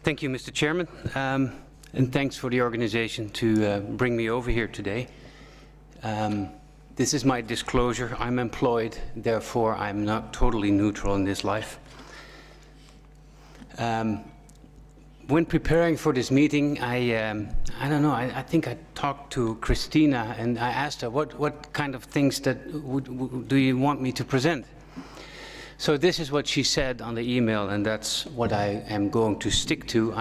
Thank you, Mr. Chairman, and thanks for the organization to bring me over here today. This is my disclosure. I'm employed, therefore I'm not totally neutral in this life. When preparing for this meeting, I don't know, I think I talked to Christina and I asked her, what kind of things that do you want me to present? So this is what she said on the email, and that's what I am going to stick to.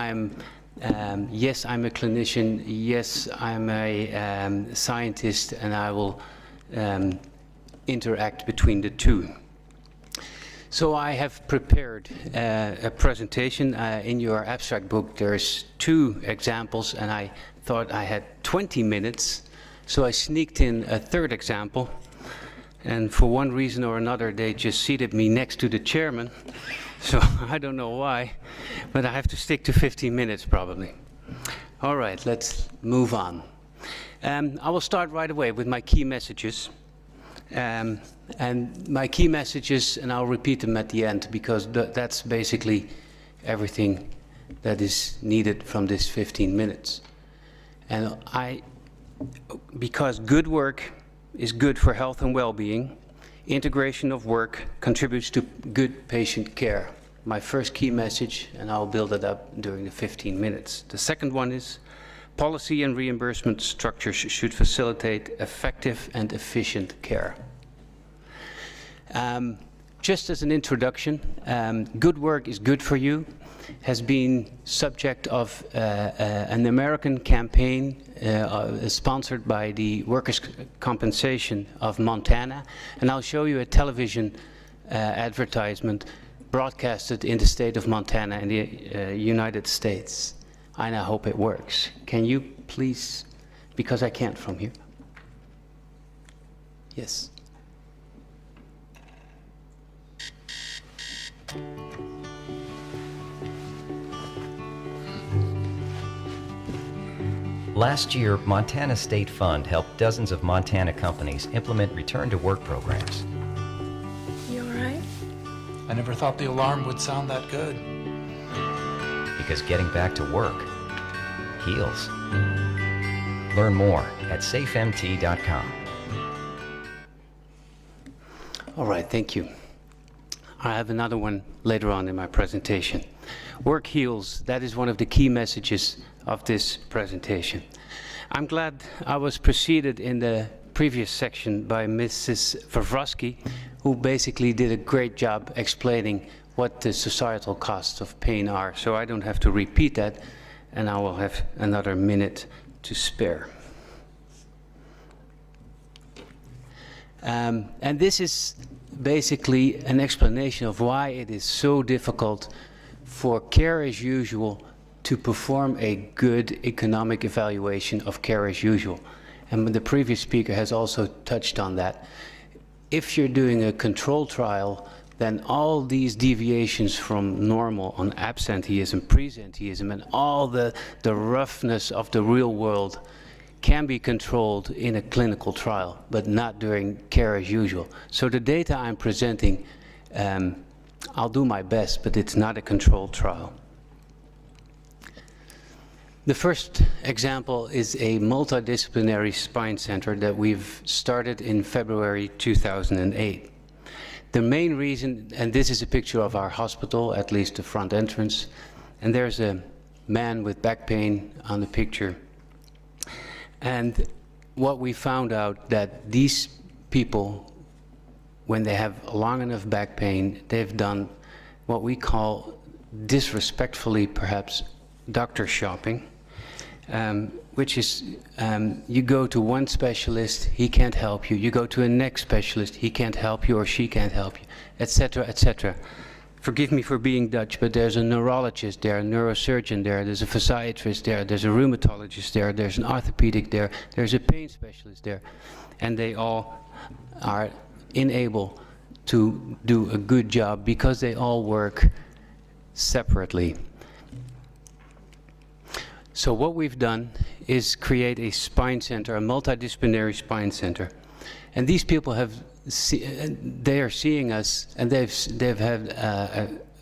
Yes, I'm a clinician, yes, I'm a scientist, and I will interact between the two. So I have prepared a presentation. In your abstract book there's 2 examples, and I thought I had 20 minutes, so I sneaked in a 3rd example. And for one reason or another, they just seated me next to the chairman. So I don't know why, but I have to stick to 15 minutes probably. All right, let's move on. I will start right away with my key messages. And my key messages, and I'll repeat them at the end, because that's basically everything that is needed from this 15 minutes. And because good work is good for health and well-being, integration of work contributes to good patient care. My first key message, and I'll build it up during the 15 minutes. The second one is policy and reimbursement structures should facilitate effective and efficient care. Just as an introduction, good work is good for you has been subject of an American campaign sponsored by the Workers' Compensation of Montana, and I'll show you a television advertisement broadcasted in the state of Montana in the United States. And I hope it works. Can you please, because I can't from here. Yes. Last year, Montana State Fund helped dozens of Montana companies implement return-to-work programs. You all right? I never thought the alarm would sound that good. Because getting back to work heals. Learn more at safemt.com. All right, thank you. I have another one later on in my presentation. Work heals, that is one of the key messages of this presentation. I'm glad I was preceded in the previous section by Mrs. Vavrovsky, who basically did a great job explaining what the societal costs of pain are. So I don't have to repeat that, and I will have another minute to spare. And this is basically an explanation of why it is so difficult for care as usual to perform a good economic evaluation of care as usual. And the previous speaker has also touched on that. If you're doing a control trial, then all these deviations from normal on absenteeism, presenteeism, and all the roughness of the real world can be controlled in a clinical trial, but not during care as usual. So the data I'm presenting, I'll do my best, but it's not a controlled trial. The first example is a multidisciplinary spine center that we've started in February 2008. The main reason, and this is a picture of our hospital, at least the front entrance, and there's a man with back pain on the picture. And what we found out that these people, when they have long enough back pain, they've done what we call disrespectfully perhaps doctor shopping, which is you go to one specialist, he can't help you. You go to a next specialist, he can't help you or she can't help you, etc., etc. Forgive me for being Dutch, but there's a neurologist there, a neurosurgeon there, there's a physiatrist there, there's a rheumatologist there, there's an orthopedic there, there's a pain specialist there, and they all are unable to do a good job because they all work separately. So what we've done is create a spine center, a multidisciplinary spine center, and these people have they are seeing us, and they've had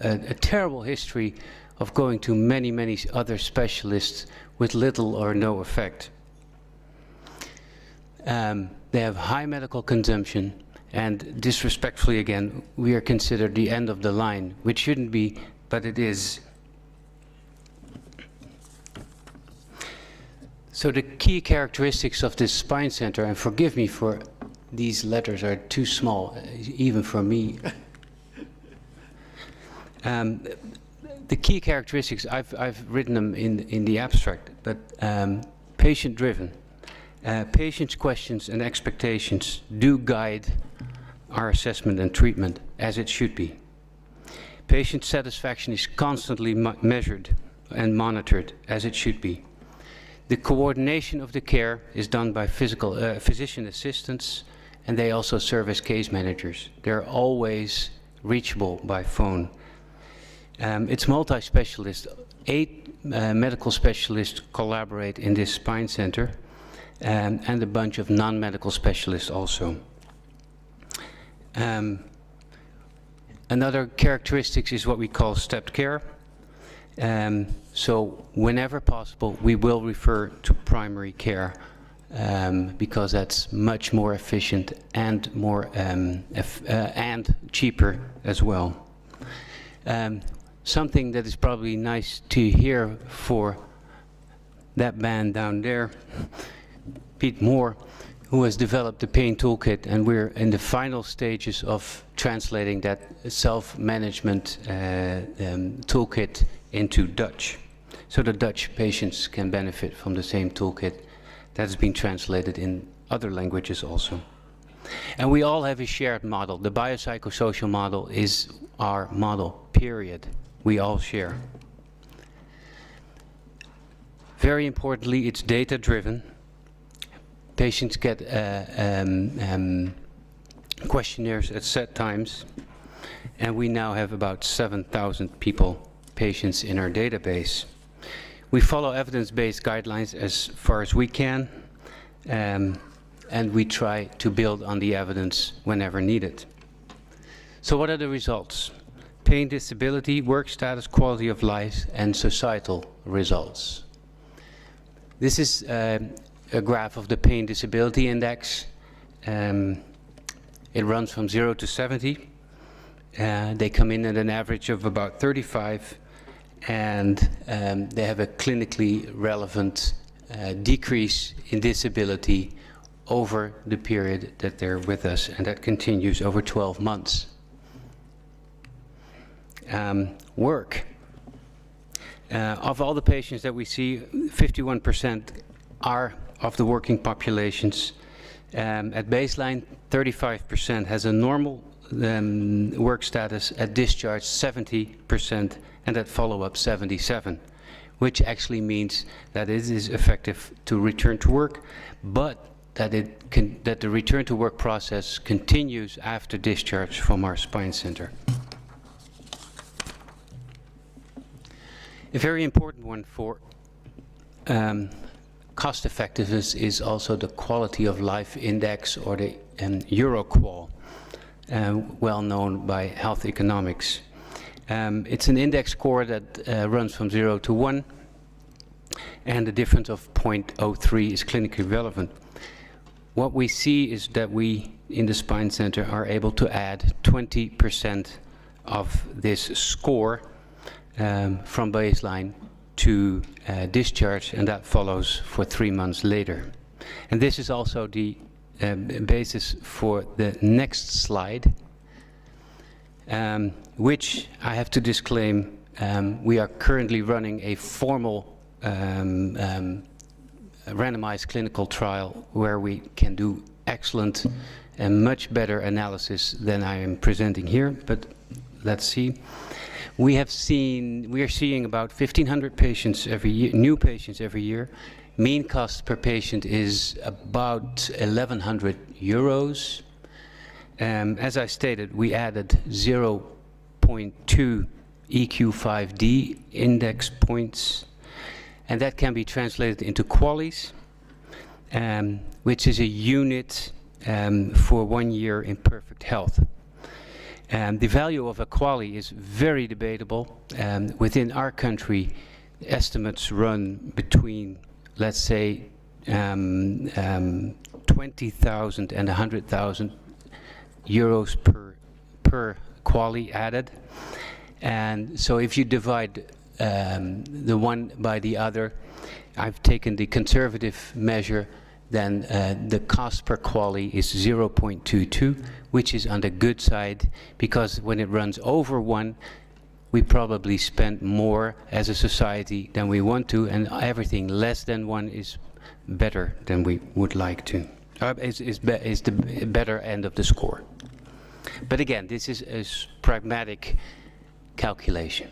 a terrible history of going to many, many other specialists with little or no effect. They have high medical consumption, and disrespectfully again, we are considered the end of the line, which shouldn't be, but it is. So the key characteristics of this spine center, and forgive me for these letters are too small, even for me. The key characteristics, I've written them in the abstract, but patient-driven. Patients' questions and expectations do guide our assessment and treatment, as it should be. Patient satisfaction is constantly measured and monitored, as it should be. The coordination of the care is done by physician assistants, and they also serve as case managers. They're always reachable by phone. It's multi-specialist. 8 medical specialists collaborate in this spine center, and a bunch of non-medical specialists also. Another characteristic is what we call stepped care. So whenever possible, we will refer to primary care because that's much more efficient and more and cheaper as well. Something that is probably nice to hear for that man down there, Pete Moore, who has developed the pain toolkit, and we're in the final stages of translating that self-management toolkit into Dutch. So the Dutch patients can benefit from the same toolkit that has been translated in other languages also. And we all have a shared model. The biopsychosocial model is our model, period. We all share. Very importantly, it's data-driven. Patients get questionnaires at set times, and we now have about 7,000 patients in our database. We follow evidence-based guidelines as far as we can, and we try to build on the evidence whenever needed. So what are the results? Pain, disability, work status, quality of life, and societal results. This is a graph of the pain disability index. It runs from 0 to 70. They come in at an average of about 35, and they have a clinically relevant decrease in disability over the period that they're with us, and that continues over 12 months. Work. Of all the patients that we see, 51% are of the working populations. At baseline, 35% has a normal work status. At discharge, 70%, and at follow-up, 77%, which actually means that it is effective to return to work, but that the return to work process continues after discharge from our spine center. A very important one for cost effectiveness is also the quality of life index, or the EuroQoL, well known by health economics. It's an index score that runs from 0 to 1, and the difference of 0.03 is clinically relevant. What we see is that we, in the spine center, are able to add 20% of this score from baseline to discharge, and that follows for 3 months later. And this is also the basis for the next slide, which I have to disclaim, we are currently running a formal randomized clinical trial where we can do excellent and much better analysis than I am presenting here, but let's see. We are seeing about 1,500 patients every year, new patients every year. Mean cost per patient is about 1,100 euros. As I stated, we added 0.2 EQ5D index points, and that can be translated into QALYs, which is a unit for 1 year in perfect health. The value of a QALY is very debatable. Within our country, estimates run between, let's say, 20,000 and 100,000 euros per QALY added. And so if you divide the one by the other, I've taken the conservative measure, then the cost per QALY is 0.22, which is on the good side, because when it runs over 1, we probably spend more as a society than we want to, and everything less than 1 is better than we would like to. Is the better end of the score. But again, this is a pragmatic calculation.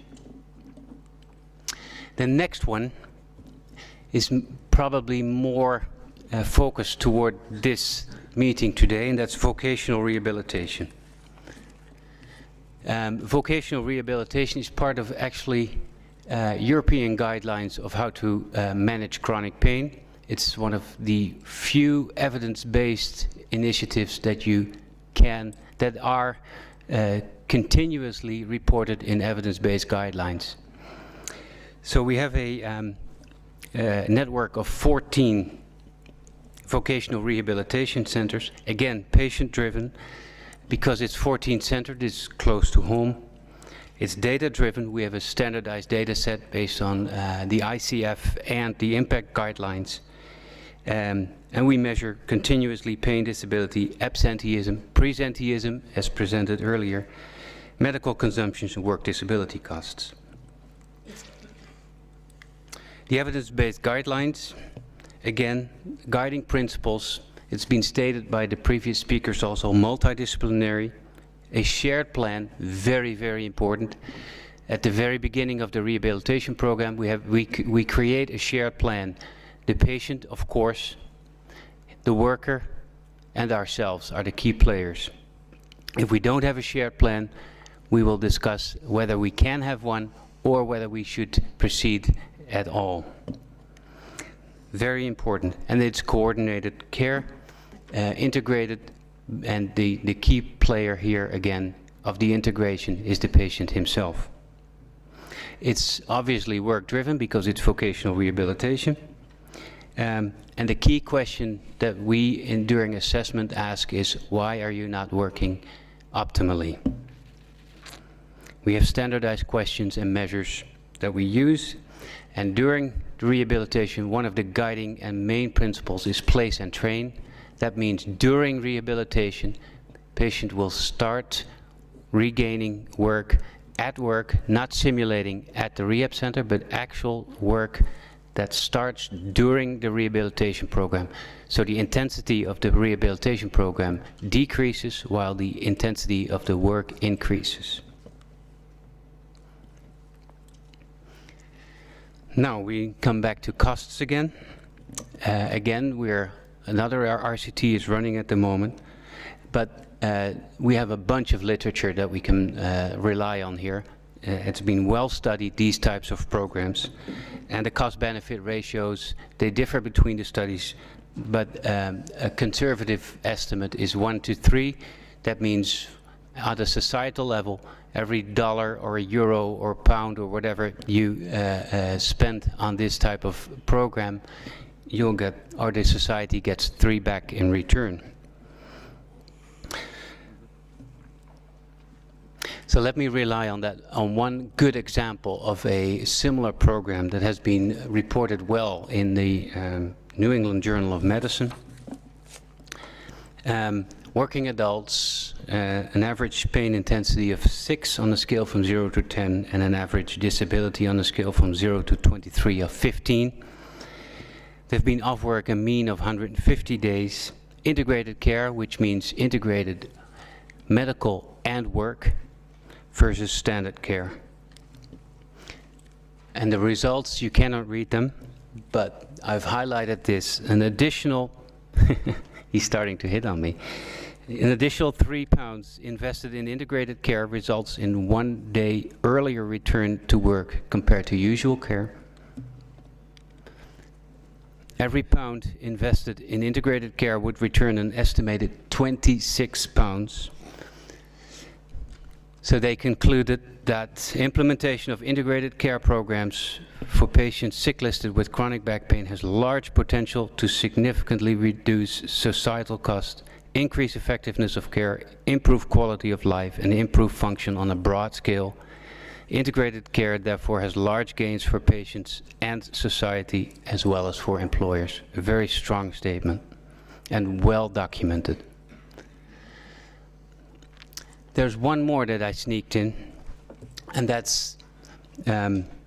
The next one is probably more focused toward this meeting today, and that's vocational rehabilitation. Vocational rehabilitation is part of actually European guidelines of how to manage chronic pain. It's one of the few evidence-based initiatives that are continuously reported in evidence-based guidelines. So we have a network of 14 vocational rehabilitation centers, again patient-driven, because it's 14-centered, it's close to home. It's data-driven. We have a standardized data set based on the ICF and the impact guidelines. And we measure continuously pain, disability, absenteeism, presenteeism, as presented earlier, medical consumptions, and work disability costs. The evidence-based guidelines, again, guiding principles. It's been stated by the previous speakers also, multidisciplinary, a shared plan, very, very important. At the very beginning of the rehabilitation program, we create a shared plan. The patient, of course, the worker, and ourselves are the key players. If we don't have a shared plan, we will discuss whether we can have one or whether we should proceed at all. Very important. And it's coordinated care, integrated, and the key player here again of the integration is the patient himself. It's obviously work driven because it's vocational rehabilitation. And the key question that we during assessment ask is, why are you not working optimally? We have standardized questions and measures that we use, and during the rehabilitation, one of the guiding and main principles is place and train. That means during rehabilitation, patient will start regaining work at work, not simulating at the rehab center, but actual work that starts during the rehabilitation program. So the intensity of the rehabilitation program decreases while the intensity of the work increases. Now we come back to costs again. Again, another RCT is running at the moment, but we have a bunch of literature that we can rely on here. It's been well studied, these types of programs, and the cost-benefit ratios, they differ between the studies, but a conservative estimate is 1 to 3. That means at a societal level, every dollar or a euro or pound or whatever you spend on this type of program, you'll get, or the society gets 3 back in return. So let me rely on that, on one good example of a similar program that has been reported well in the New England Journal of Medicine. Working adults, an average pain intensity of 6 on a scale from 0 to 10, and an average disability on a scale from 0 to 23 of 15. They've been off work a mean of 150 days. Integrated care, which means integrated medical and work, versus standard care. And the results, you cannot read them, but I've highlighted this. An additional, he's starting to hit on me. An additional £3 invested in integrated care results in 1 day earlier return to work compared to usual care. Every pound invested in integrated care would return an estimated £26. So they concluded that implementation of integrated care programs for patients sick listed with chronic back pain has large potential to significantly reduce societal costs, increase effectiveness of care, improve quality of life, and improve function on a broad scale. Integrated care therefore has large gains for patients and society as well as for employers. A very strong statement and well documented. There's one more that I sneaked in, and that's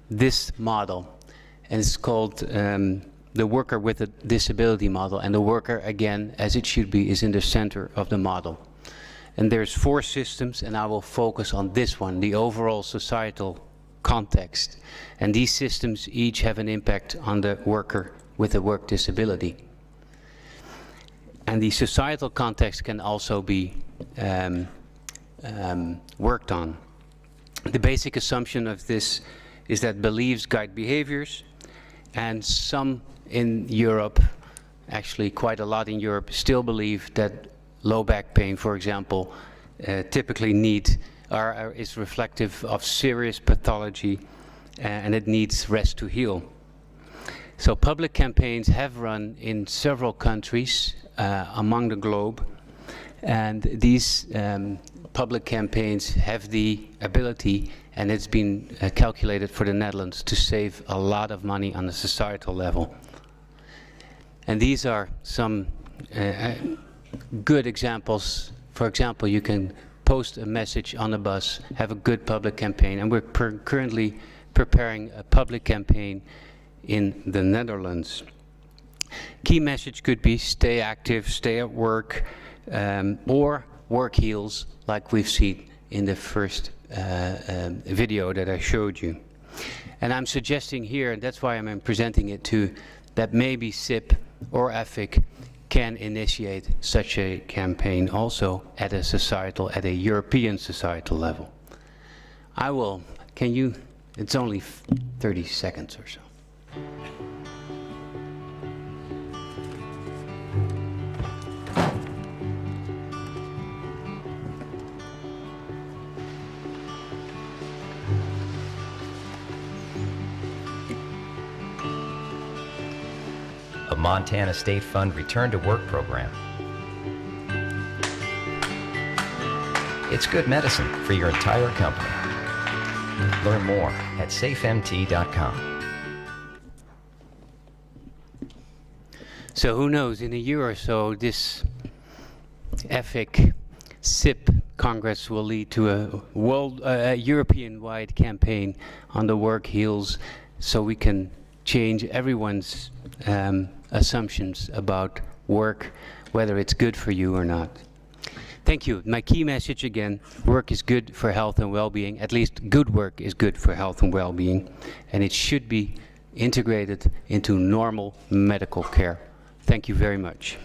this model, and it's called the worker with a disability model, and the worker, again, as it should be, is in the center of the model. And there's 4 systems, and I will focus on this one, the overall societal context. And these systems each have an impact on the worker with a work disability. And the societal context can also be worked on. The basic assumption of this is that beliefs guide behaviors, and some in Europe, actually quite a lot in Europe, still believe that low back pain, for example, typically is reflective of serious pathology, and it needs rest to heal. So public campaigns have run in several countries among the globe, and these public campaigns have the ability, and it's been calculated for the Netherlands, to save a lot of money on a societal level. And these are some good examples. For example, you can post a message on a bus, have a good public campaign, and we're currently preparing a public campaign in the Netherlands. Key message could be stay active, stay at work, or work heals, like we've seen in the first video that I showed you. And I'm suggesting here, and that's why I'm presenting it too, that maybe SIP or EFIC can initiate such a campaign also at a European societal level. It's only 30 seconds or so. A Montana State Fund Return to Work program. It's good medicine for your entire company. Learn more at safemt.com. So who knows, in a year or so, this EFIC SIP Congress will lead to a European-wide campaign on the work heals, so we can change everyone's assumptions about work, whether it's good for you or not. Thank you. My key message again, work is good for health and well-being. At least good work is good for health and well-being, and it should be integrated into normal medical care. Thank you very much.